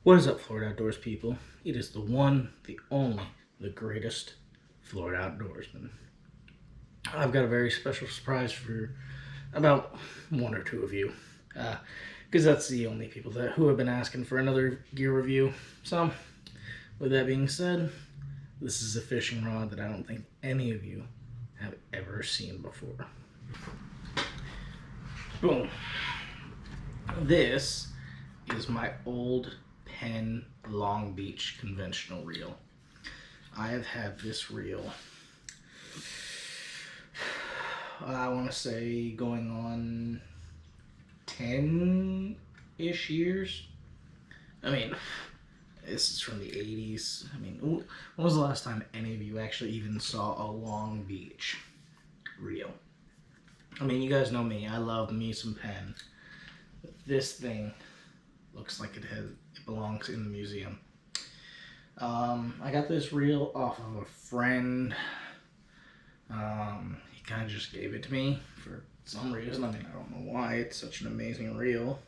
What is up, Florida Outdoors people? It is the one, the only, the greatest Florida Outdoorsman. I've got a very special surprise for about one or two of you, because that's the only people who have been asking for another gear review. So, with that being said, this is a fishing rod that I don't think any of you have ever seen before. Boom. This is my old PENN Long Beach conventional reel. I have had this reel, I want to say going on 10-ish years. I mean, this is from the 80s. I mean, when was the last time any of you actually even saw a Long Beach reel? I mean, you guys know me. I love me some PENN. This thing looks like it belongs in the museum. I got this reel off of a friend. He kind of just gave it to me for some reason. I mean, I don't know why. It's such an amazing reel.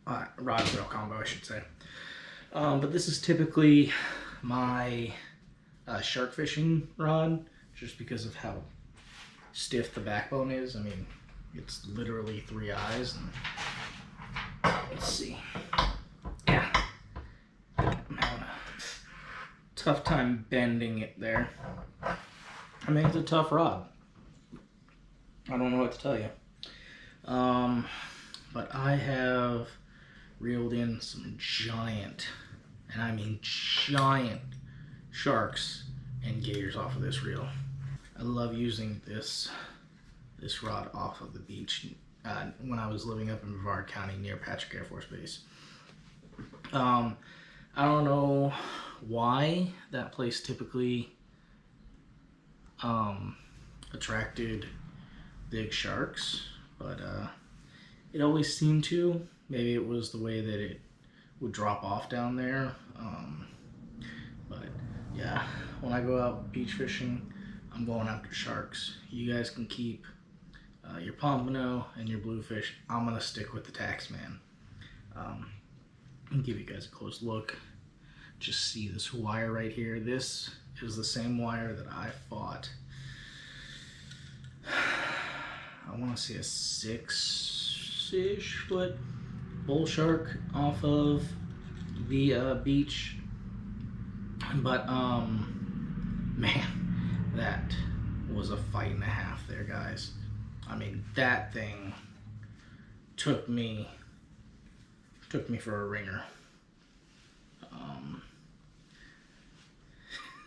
Rod and reel combo, I should say. But this is typically my shark fishing rod, just because of how stiff the backbone is. I mean, it's literally 3 eyes. And let's see. Yeah. I'm having a tough time bending it there. I mean, it's a tough rod. I don't know what to tell you. But I have reeled in some giant, and I mean giant, sharks and gators off of this reel. I love using this rod off of the beach when I was living up in Brevard County near Patrick Air Force Base. I don't know why that place typically attracted big sharks, but it always seemed to. Maybe it was the way that it would drop off down there. But yeah, when I go out beach fishing, I'm going after sharks. You guys can keep your pompano and your bluefish. I'm gonna stick with the Taxman. I'll give you guys a close look. Just see this wire right here. This is the same wire that I fought. I want to say a 6-ish foot bullshark off of the beach. But man, that was a fight and a half there, guys. I mean, that thing took me for a ringer.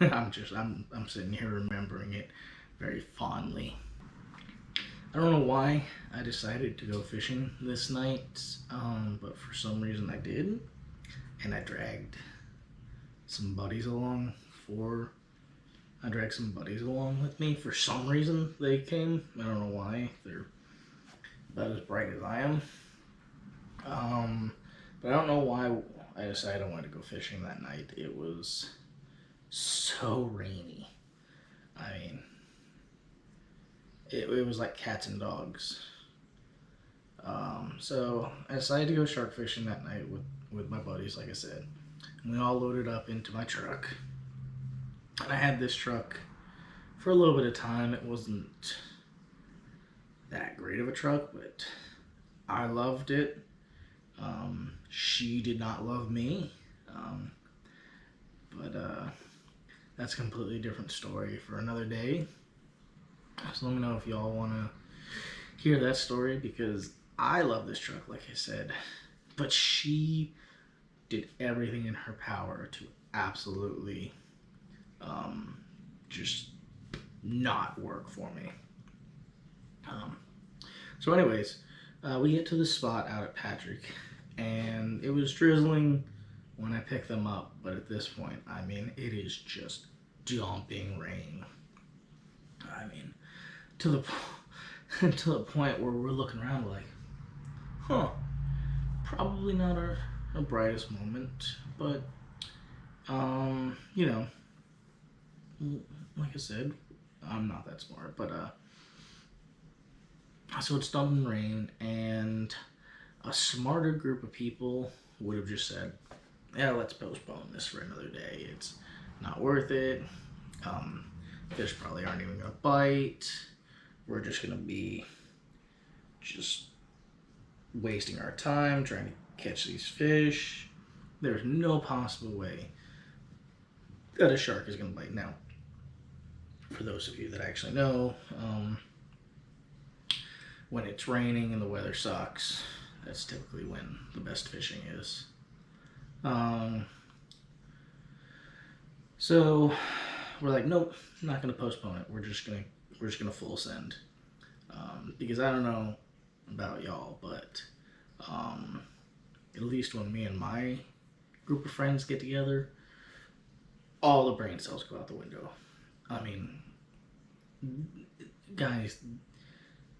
I'm sitting here remembering it very fondly. I don't know why I decided to go fishing this night, but for some reason I did, and I dragged some buddies along. I dragged some buddies along with me. For some reason they came. I don't know why. They're about as bright as I am. But I don't know why I decided I wanted to go fishing that night. It was so rainy. I mean, it was like cats and dogs. So I decided to go shark fishing that night with my buddies, like I said. And we all loaded up into my truck. And I had this truck for a little bit of time. It wasn't that great of a truck, but I loved it. She did not love me. But that's a completely different story for another day. So let me know if y'all want to hear that story, because I love this truck, like I said. But she did everything in her power to absolutely just not work for me. So anyways, we get to the spot out at Patrick, and it was drizzling when I picked them up, but at this point, I mean, it is just dumping rain. I mean, to the point where we're looking around like, huh, probably not our brightest moment, but you know, like I said, I'm not that smart, but so it's dumping rain, and a smarter group of people would have just said, yeah, let's postpone this for another day. It's not worth it. Fish probably aren't even gonna bite. We're just gonna be just wasting our time trying to catch these fish. There's no possible way that a shark is gonna bite. Now, for those of you that actually know, when it's raining and the weather sucks, that's typically when the best fishing is. So we're like, nope, not gonna postpone it. We're just gonna full send. Because I don't know about y'all, but at least when me and my group of friends get together, all the brain cells go out the window. I mean, guys,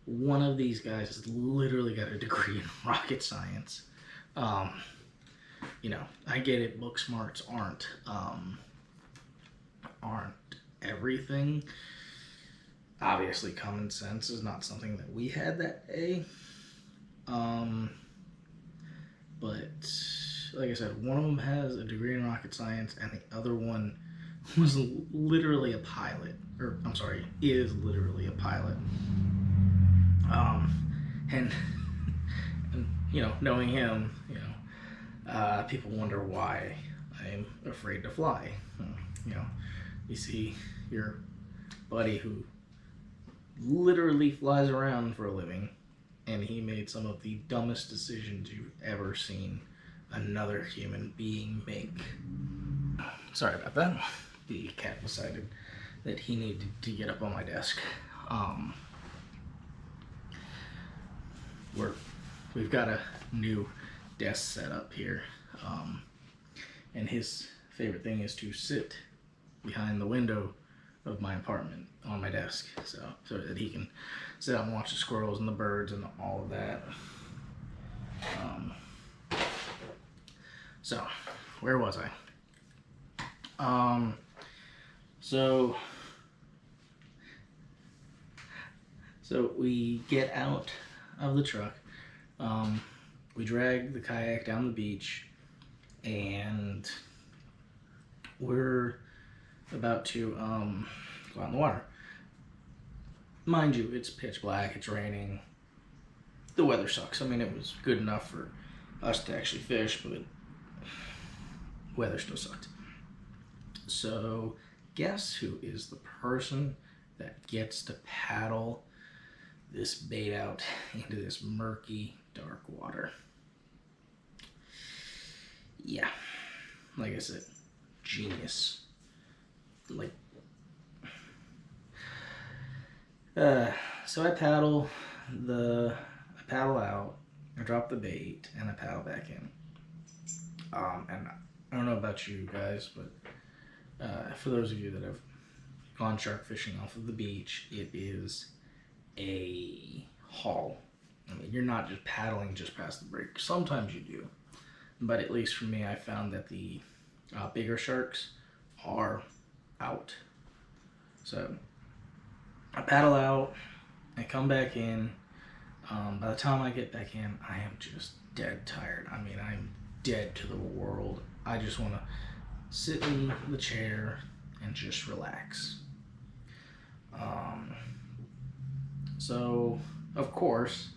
one of these guys has literally got a degree in rocket science. You know, I get it, book smarts aren't everything. Obviously, common sense is not something that we had that day. But like I said, one of them has a degree in rocket science, and the other one was literally a pilot, or I'm sorry, is literally a pilot. And you know, knowing him, you know, people wonder why I'm afraid to fly. You know, you see your buddy who literally flies around for a living, and he made some of the dumbest decisions you've ever seen another human being make. Sorry about that. The cat decided that he needed to get up on my desk. We've got a new desk set up here, and his favorite thing is to sit behind the window of my apartment on my desk, so that he can sit out and watch the squirrels and the birds and all of that. So where was I? So we get out of the truck, we drag the kayak down the beach, and we're about to go out in the water. Mind you, it's pitch black, it's raining, the weather sucks. I mean, it was good enough for us to actually fish, but weather still sucked. So guess who is the person that gets to paddle this bait out into this murky, dark water? Yeah, like I said, genius. Like, so I paddle out, I drop the bait, and I paddle back in. And I don't know about you guys, but for those of you that have gone shark fishing off of the beach, it is a haul. I mean, you're not just paddling just past the break. Sometimes you do, but at least for me, I found that the bigger sharks are out. So I paddle out, I come back in. By the time I get back in, I am just dead tired. I mean, I'm dead to the world. I just want to sit in the chair and just relax. So, of course,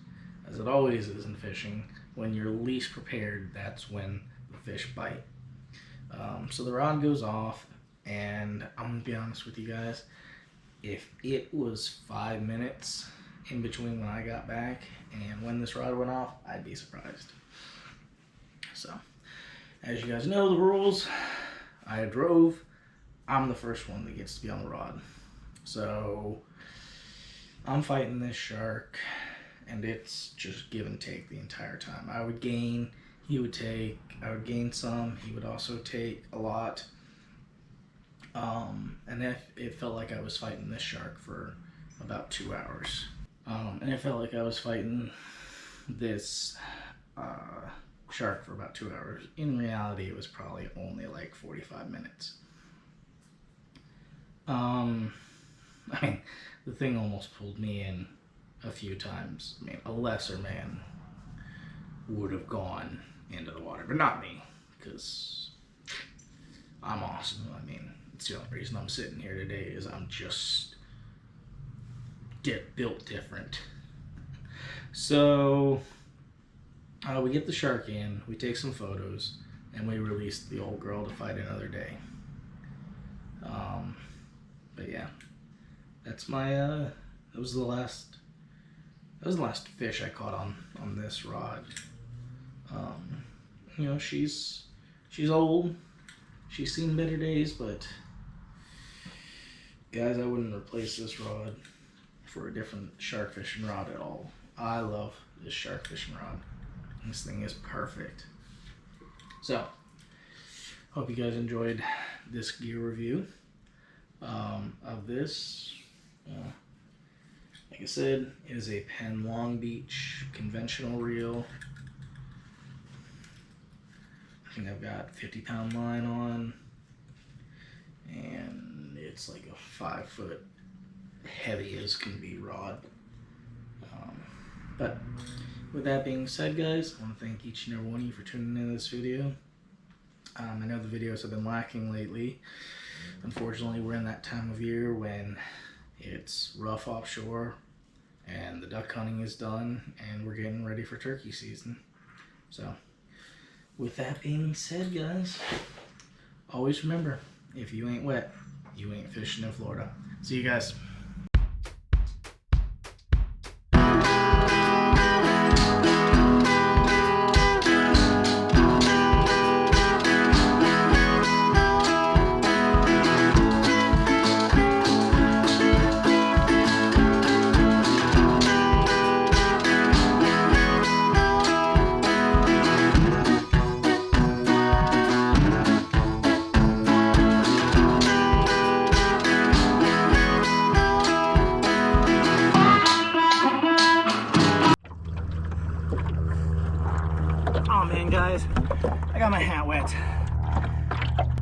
as it always is in fishing, when you're least prepared, that's when the fish bite. So the rod goes off, and I'm gonna be honest with you guys, if it was 5 minutes in between when I got back and when this rod went off, I'd be surprised. So, as you guys know the rules, I drove, I'm the first one that gets to be on the rod. So, I'm fighting this shark, and it's just give and take the entire time. I would gain, he would take, I would gain some, he would also take a lot. And it felt like I was fighting this shark for about 2 hours. And it felt like I was fighting this shark for about 2 hours. In reality, it was probably only like 45 minutes. I mean, the thing almost pulled me in a few times. I mean, a lesser man would have gone into the water, but not me, because I'm awesome. I mean, it's the only reason I'm sitting here today is I'm just built different. So we get the shark in, we take some photos, and we release the old girl to fight another day. But yeah, that's my that was the last fish I caught on this rod. You know, she's old, she's seen better days, but guys, I wouldn't replace this rod for a different shark fishing rod at all. I love this shark fishing rod. This thing is perfect. So, hope you guys enjoyed this gear review of this. Like I said, it is a PENN Long Beach conventional reel. I think I've got 50-pound line on, and it's like a 5-foot heavy as can be rod. But with that being said, guys, I want to thank each and every one of you for tuning into this video. I know the videos have been lacking lately. Unfortunately, we're in that time of year when it's rough offshore and the duck hunting is done and we're getting ready for turkey season. So with that being said, guys, always remember, if you ain't wet, you ain't fishing in Florida. See you guys. Oh man, guys, I got my hat wet.